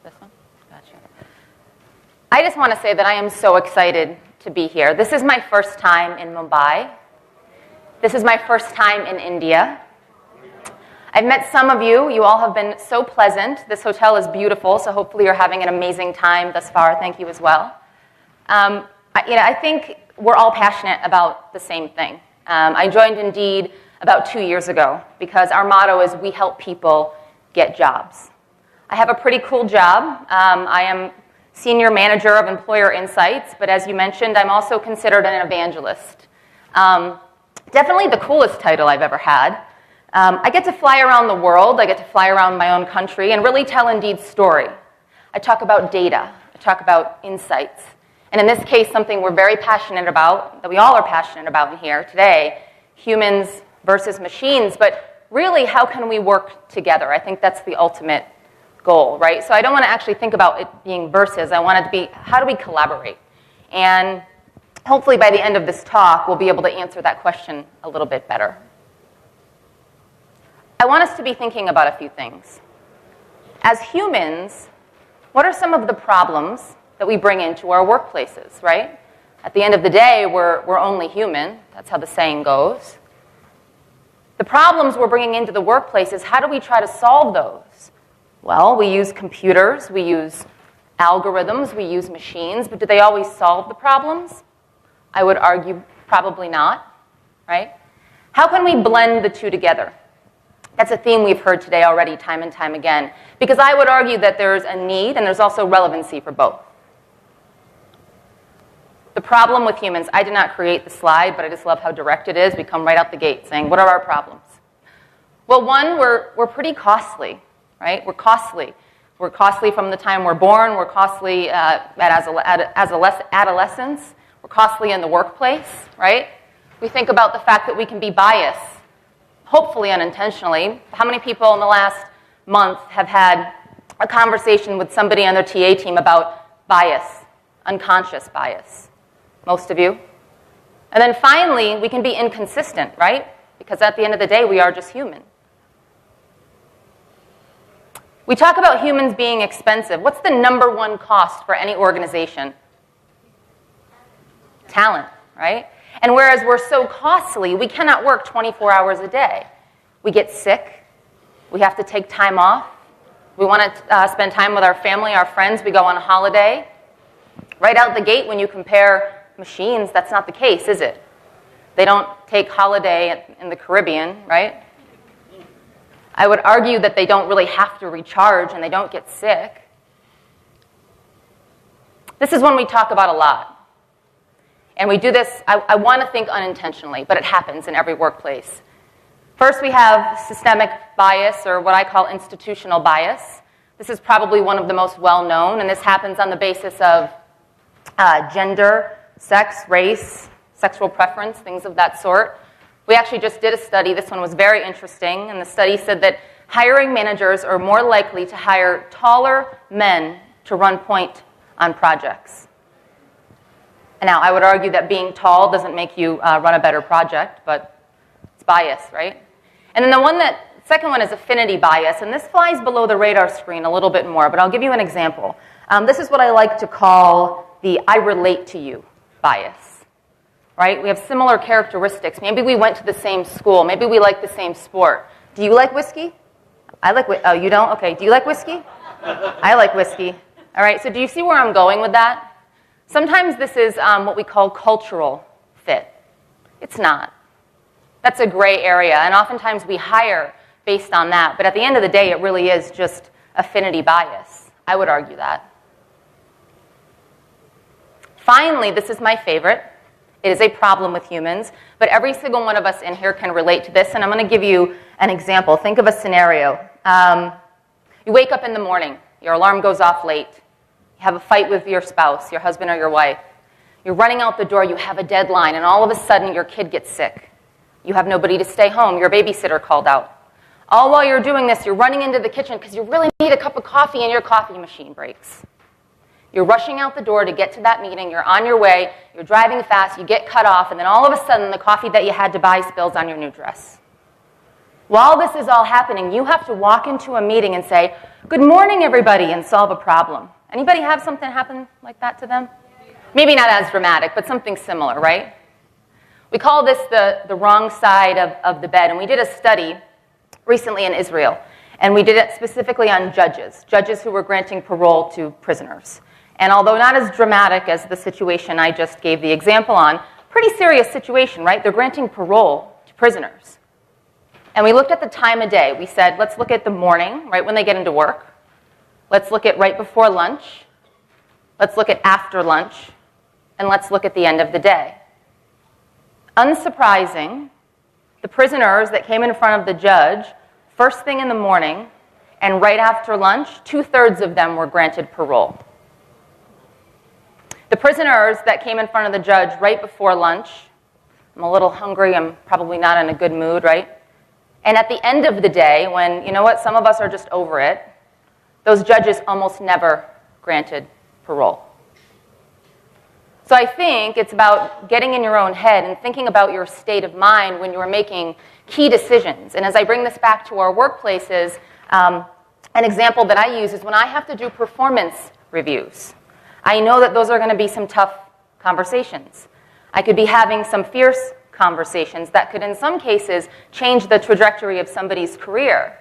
This one? Gotcha. I just want to say that I am so excited to be here. This is my first time in Mumbai. This is my first time in India. I've met some of you. You all have been so pleasant. This hotel is beautiful, so hopefully you're having an amazing time thus far. Thank you as well. I think we're all passionate about the same thing. I joined Indeed about 2 years ago because our motto is we help people get jobs. I have a pretty cool job. I am Senior Manager of Employer Insights, but as you mentioned, I'm also considered an evangelist. Definitely the coolest title I've ever had. I get to fly around the world. I get to fly around my own country and really tell Indeed's story. I talk about data. I talk about insights. And in this case, something we're very passionate about, that we all are passionate about in here today, humans versus machines, but really how can we work together? I think that's the ultimate goal, right? So I don't want to actually think about it being versus. I want it to be, how do we collaborate? And hopefully by the end of this talk, we'll be able to answer that question a little bit better. I want us to be thinking about a few things. As humans, what are some of the problems that we bring into our workplaces, right? At the end of the day, we're only human. That's how the saying goes. The problems we're bringing into the workplaces, how do we try to solve those? Well, we use computers, we use algorithms, we use machines, but do they always solve the problems? I would argue probably not, right? How can we blend the two together? That's a theme we've heard today already time and time again, because I would argue that there's a need and there's also relevancy for both. The problem with humans, I did not create the slide, but I just love how direct it is. We come right out the gate saying, what are our problems? Well, one, we're pretty costly, right? We're costly. We're costly from the time we're born. We're costly as adolescents. We're costly in the workplace, right? We think about the fact that we can be biased, hopefully unintentionally. How many people in the last month have had a conversation with somebody on their TA team about bias, unconscious bias? Most of you. And then finally, we can be inconsistent, right? Because at the end of the day, we are just human. We talk about humans being expensive. What's the number one cost for any organization? Talent, right? And whereas we're so costly, we cannot work 24 hours a day. We get sick. We have to take time off. We want to spend time with our family, our friends. We go on a holiday. Right out the gate, when you compare machines, that's not the case, is it? They don't take holiday in the Caribbean, right? I would argue that they don't really have to recharge and they don't get sick. This is one we talk about a lot. And we do this, I want to think unintentionally, but it happens in every workplace. First, we have systemic bias, or what I call institutional bias. This is probably one of the most well-known, and this happens on the basis of gender, sex, race, sexual preference, things of that sort. We actually just did a study. This one was very interesting, and the study said that hiring managers are more likely to hire taller men to run point on projects. And now, I would argue that being tall doesn't make you run a better project, but it's bias, right? And then the second one is affinity bias, and this flies below the radar screen a little bit more, but I'll give you an example. This is what I like to call the I relate to you bias, right? We have similar characteristics. Maybe we went to the same school. Maybe we like the same sport. Do you like whiskey? I like whiskey. Oh, you don't? Okay. Do you like whiskey? I like whiskey. All right. So do you see where I'm going with that? Sometimes this is what we call cultural fit. It's not. That's a gray area, and oftentimes we hire based on that. But at the end of the day, it really is just affinity bias. I would argue that. Finally, this is my favorite. It is a problem with humans, but every single one of us in here can relate to this, and I'm going to give you an example. Think of a scenario. You wake up in the morning. Your alarm goes off late. You have a fight with your spouse, your husband or your wife. You're running out the door. You have a deadline, and all of a sudden, your kid gets sick. You have nobody to stay home. Your babysitter called out. All while you're doing this, you're running into the kitchen because you really need a cup of coffee, and your coffee machine breaks. You're rushing out the door to get to that meeting. You're on your way. You're driving fast. You get cut off. And then all of a sudden, the coffee that you had to buy spills on your new dress. While this is all happening, you have to walk into a meeting and say, "Good morning, everybody," and solve a problem. Anybody have something happen like that to them? Maybe not as dramatic, but something similar, right? We call this the wrong side of the bed, and we did a study recently in Israel, and we did it specifically on judges who were granting parole to prisoners. And although not as dramatic as the situation I just gave the example on, pretty serious situation, right? They're granting parole to prisoners. And we looked at the time of day. We said, let's look at the morning, right when they get into work. Let's look at right before lunch. Let's look at after lunch. And let's look at the end of the day. Unsurprising, the prisoners that came in front of the judge, first thing in the morning and right after lunch, 2/3 of them were granted parole. The prisoners that came in front of the judge right before lunch, I'm a little hungry, I'm probably not in a good mood, right? And at the end of the day, when, you know what, some of us are just over it, those judges almost never granted parole. So I think it's about getting in your own head and thinking about your state of mind when you're making key decisions. And as I bring this back to our workplaces, an example that I use is when I have to do performance reviews. I know that those are going to be some tough conversations. I could be having some fierce conversations that could, in some cases, change the trajectory of somebody's career.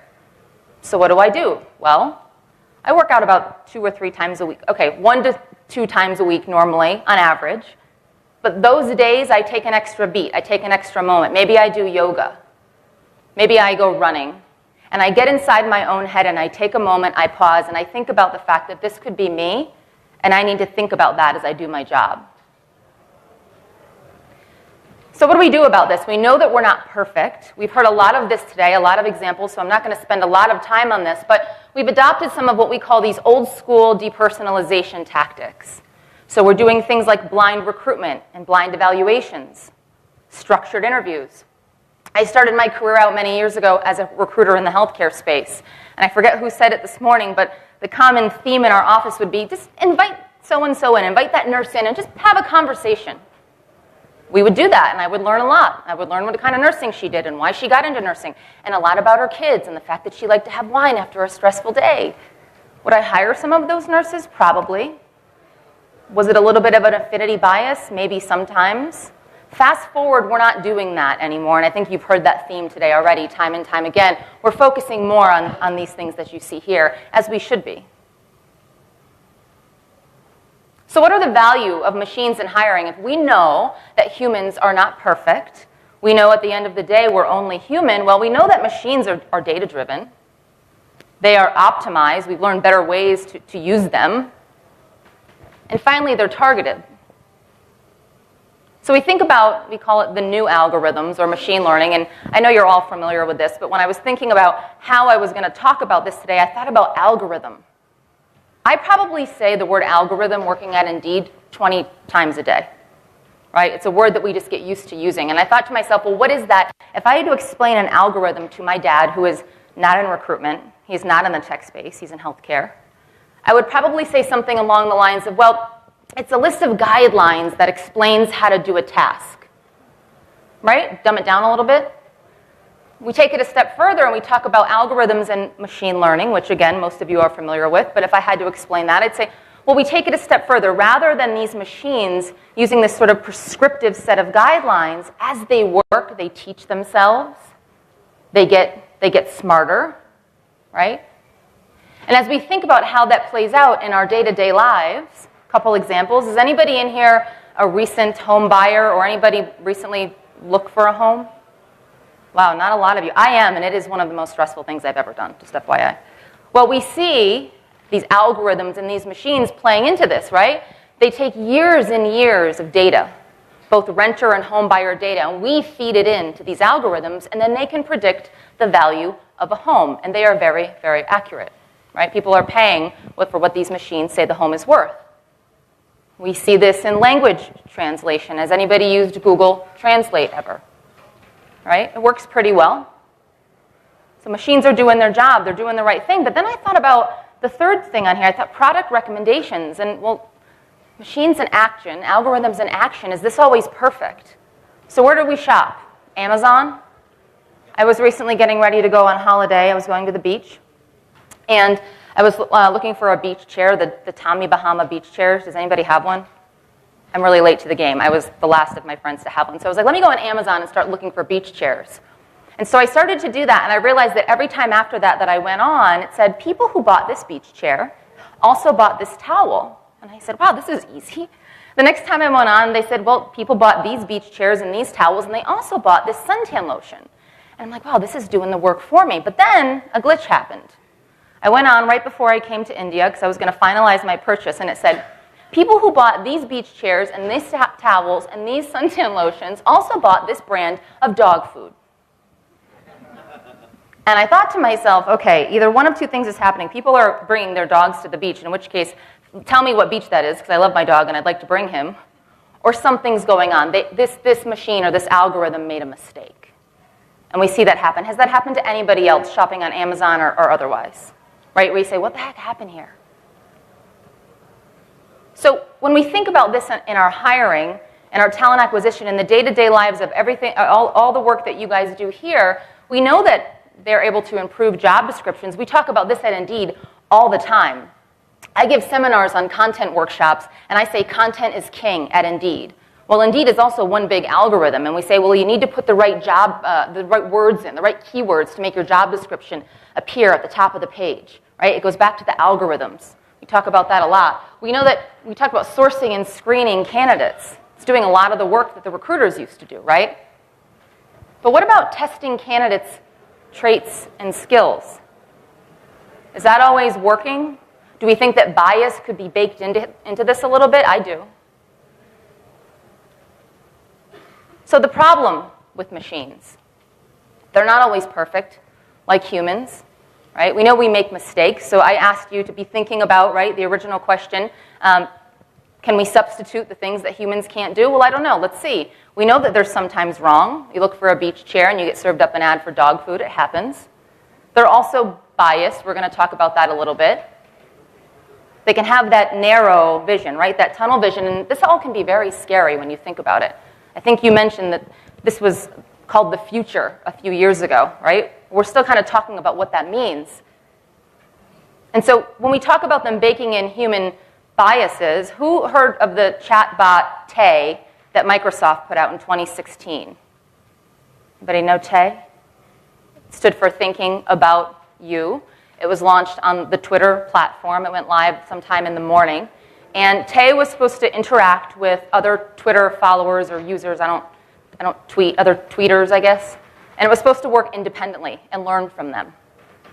So what do? Well, I work out about 2 or 3 times a week. Okay, 1 to 2 times a week normally, on average. But those days, I take an extra beat. I take an extra moment. Maybe I do yoga. Maybe I go running. And I get inside my own head and I take a moment, I pause, and I think about the fact that this could be me, and I need to think about that as I do my job. So what do we do about this? We know that we're not perfect. We've heard a lot of this today, a lot of examples, so I'm not going to spend a lot of time on this, but we've adopted some of what we call these old school depersonalization tactics. So we're doing things like blind recruitment and blind evaluations, structured interviews. I started my career out many years ago as a recruiter in the healthcare space, and I forget who said it this morning, but the common theme in our office would be just invite so-and-so in, invite that nurse in, and just have a conversation. We would do that, and I would learn a lot. I would learn what kind of nursing she did and why she got into nursing, and a lot about her kids and the fact that she liked to have wine after a stressful day. Would I hire some of those nurses? Probably. Was it a little bit of an affinity bias? Maybe sometimes. Fast forward, we're not doing that anymore, and I think you've heard that theme today already, time and time again. We're focusing more on these things that you see here, as we should be. So what are the value of machines in hiring? If we know that humans are not perfect, we know at the end of the day we're only human, well, we know that machines are data-driven. They are optimized. We've learned better ways to use them. And finally, they're targeted. So we think about, we call it the new algorithms or machine learning, and I know you're all familiar with this, but when I was thinking about how I was going to talk about this today, I thought about algorithm. I probably say the word algorithm working at Indeed 20 times a day, right? It's a word that we just get used to using. And I thought to myself, well, what is that? If I had to explain an algorithm to my dad, who is not in recruitment, he's not in the tech space, he's in healthcare, I would probably say something along the lines of, well, it's a list of guidelines that explains how to do a task, right? Dumb it down a little bit. We take it a step further and we talk about algorithms and machine learning, which again, most of you are familiar with, but if I had to explain that, I'd say, well, we take it a step further. Rather than these machines using this sort of prescriptive set of guidelines, as they work, they teach themselves, they get smarter, right? And as we think about how that plays out in our day-to-day lives, a couple examples. Is anybody in here a recent home buyer or anybody recently look for a home? Wow, not a lot of you. I am, and it is one of the most stressful things I've ever done, just FYI. Well, we see these algorithms and these machines playing into this, right? They take years and years of data, both renter and home buyer data, and we feed it into these algorithms, and then they can predict the value of a home, and they are very, very accurate, right? People are paying for what these machines say the home is worth. We see this in language translation. Has anybody used Google Translate ever? Right? It works pretty well. So machines are doing their job. They're doing the right thing. But then I thought about the third thing on here. I thought product recommendations. And, well, machines in action, algorithms in action, is this always perfect? So where do we shop? Amazon? I was recently getting ready to go on holiday. I was going to the beach, and I was looking for a beach chair, the Tommy Bahama beach chairs. Does anybody have one? I'm really late to the game. I was the last of my friends to have one. So I was like, let me go on Amazon and start looking for beach chairs. And so I started to do that, and I realized that every time after that I went on, it said, people who bought this beach chair also bought this towel. And I said, wow, this is easy. The next time I went on, they said, well, people bought these beach chairs and these towels, and they also bought this suntan lotion. And I'm like, wow, this is doing the work for me. But then a glitch happened. I went on right before I came to India because I was going to finalize my purchase, and it said, people who bought these beach chairs and these towels and these suntan lotions also bought this brand of dog food. And I thought to myself, okay, either one of two things is happening. People are bringing their dogs to the beach, in which case, tell me what beach that is, because I love my dog and I'd like to bring him. Or something's going on. This machine or this algorithm made a mistake. And we see that happen. Has that happened to anybody else shopping on Amazon or otherwise? Right, where you say, what the heck happened here? So when we think about this in our hiring and our talent acquisition and the day-to-day lives of everything, all the work that you guys do here, we know that they're able to improve job descriptions. We talk about this at Indeed all the time. I give seminars on content workshops, and I say content is king at Indeed. Well, Indeed is also one big algorithm, and we say, well, you need to put the right words in, the right keywords to make your job description appear at the top of the page, right? It goes back to the algorithms. We talk about that a lot. We know that we talk about sourcing and screening candidates. It's doing a lot of the work that the recruiters used to do, right? But what about testing candidates' traits and skills? Is that always working? Do we think that bias could be baked into this a little bit? I do. So the problem with machines, they're not always perfect, like humans, right? We know we make mistakes, so I asked you to be thinking about, right, the original question, can we substitute the things that humans can't do? Well, I don't know. Let's see. We know that they're sometimes wrong. You look for a beach chair and you get served up an ad for dog food. It happens. They're also biased. We're going to talk about that a little bit. They can have that narrow vision, right, that tunnel vision, and this all can be very scary when you think about it. I think you mentioned that this was called the future a few years ago, right? We're still kind of talking about what that means. And so when we talk about them baking in human biases, who heard of the chatbot TAL that Microsoft put out in 2016? Anybody know TAL? It stood for Thinking About You. It was launched on the Twitter platform. It went live sometime in the morning. And TAL was supposed to interact with other Twitter followers or users. I don't tweet, other tweeters, I guess. And it was supposed to work independently and learn from them.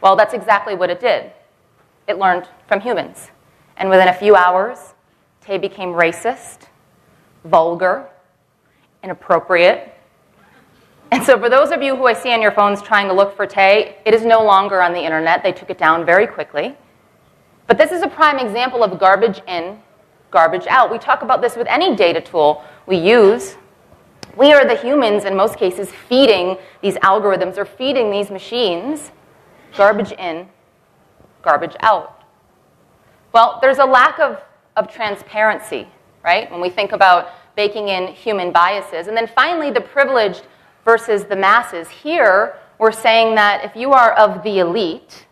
Well, that's exactly what it did. It learned from humans. And within a few hours, TAL became racist, vulgar, inappropriate. And so for those of you who I see on your phones trying to look for TAL, it is no longer on the internet. They took it down very quickly. But this is a prime example of garbage in, garbage out. We talk about this with any data tool we use. We are the humans, in most cases, feeding these algorithms or feeding these machines garbage in, garbage out. Well, there's a lack of transparency, right, when we think about baking in human biases. And then finally, the privileged versus the masses. Here, we're saying that if you are of the elite,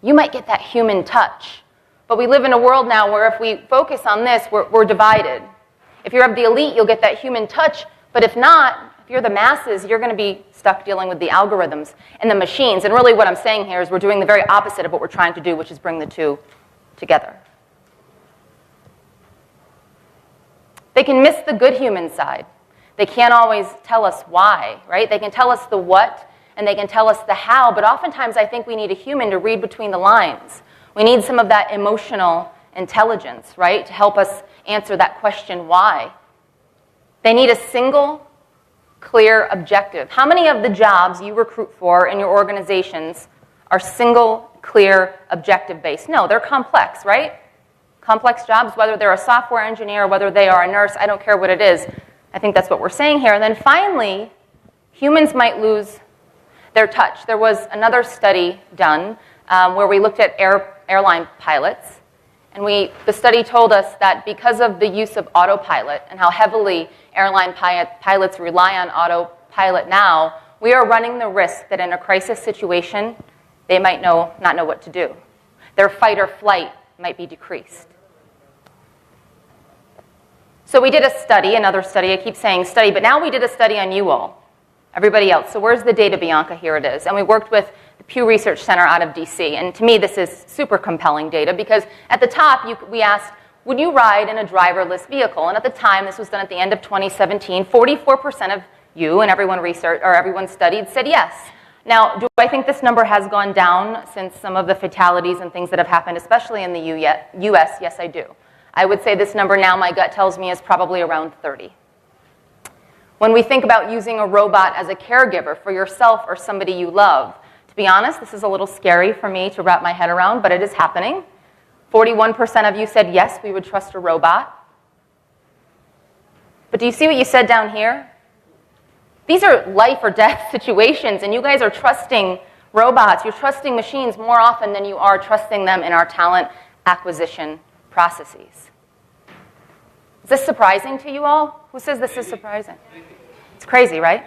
you might get that human touch. But we live in a world now where if we focus on this, we're divided. If you're of the elite, you'll get that human touch. But if not, if you're the masses, you're going to be stuck dealing with the algorithms and the machines. And really what I'm saying here is we're doing the very opposite of what we're trying to do, which is bring the two together. They can miss the good human side. They can't always tell us why, right? They can tell us the what, and they can tell us the how, but oftentimes I think we need a human to read between the lines. We need some of that emotional intelligence, right, to help us answer that question, why? They need a single, clear objective. How many of the jobs you recruit for in your organizations are single, clear, objective-based? No, they're complex, right? Complex jobs, whether they're a software engineer, whether they are a nurse, I don't care what it is. I think that's what we're saying here. And then finally, humans might lose their touch. There was another study done where we looked at airline pilots. And the study told us that because of the use of autopilot and how heavily airline pilots rely on autopilot now, we are running the risk that in a crisis situation, they might not know what to do. Their fight or flight might be decreased. So we did a study, another study. I keep saying study, but now we did a study on you all, everybody else. So where's the data, Bianca? Here it is. And we worked with the Pew Research Center out of DC. And to me, this is super compelling data because at the top, we asked, would you ride in a driverless vehicle? And at the time, this was done at the end of 2017, 44% of you and everyone studied said yes. Now, do I think this number has gone down since some of the fatalities and things that have happened, especially in the US? Yes, I do. I would say this number now, my gut tells me, is probably around 30. When we think about using a robot as a caregiver for yourself or somebody you love, to be honest, this is a little scary for me to wrap my head around, but it is happening. 41% of you said yes, we would trust a robot. But do you see what you said down here? These are life or death situations, and you guys are trusting robots. You're trusting machines more often than you are trusting them in our talent acquisition processes. Is this surprising to you all? Who says this is surprising? It's crazy, right?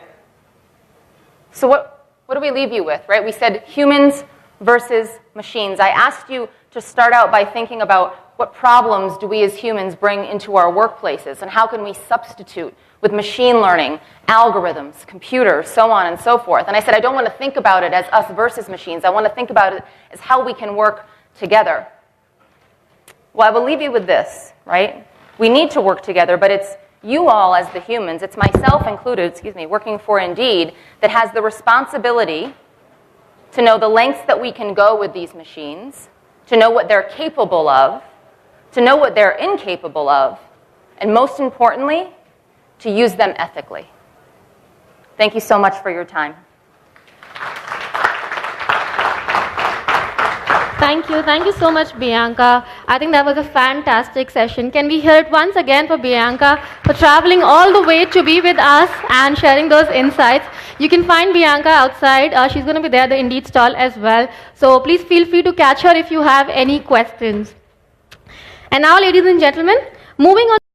So what do we leave you with, right? We said humans versus machines. I asked you to start out by thinking about what problems do we as humans bring into our workplaces and how can we substitute with machine learning, algorithms, computers, so on and so forth. And I said I don't want to think about it as us versus machines. I want to think about it as how we can work together. Well, I will leave you with this, right? We need to work together, but it's you all as the humans, it's myself included, working for Indeed, that has the responsibility to know the lengths that we can go with these machines, to know what they're capable of, to know what they're incapable of, and most importantly, to use them ethically. Thank you so much for your time. Thank you so much, Bianca. I think that was a fantastic session. Can we hear it once again for Bianca for traveling all the way to be with us and sharing those insights. You can find Bianca outside. She's going to be there at the Indeed stall as well. So please feel free to catch her if you have any questions. And now, ladies and gentlemen, moving on.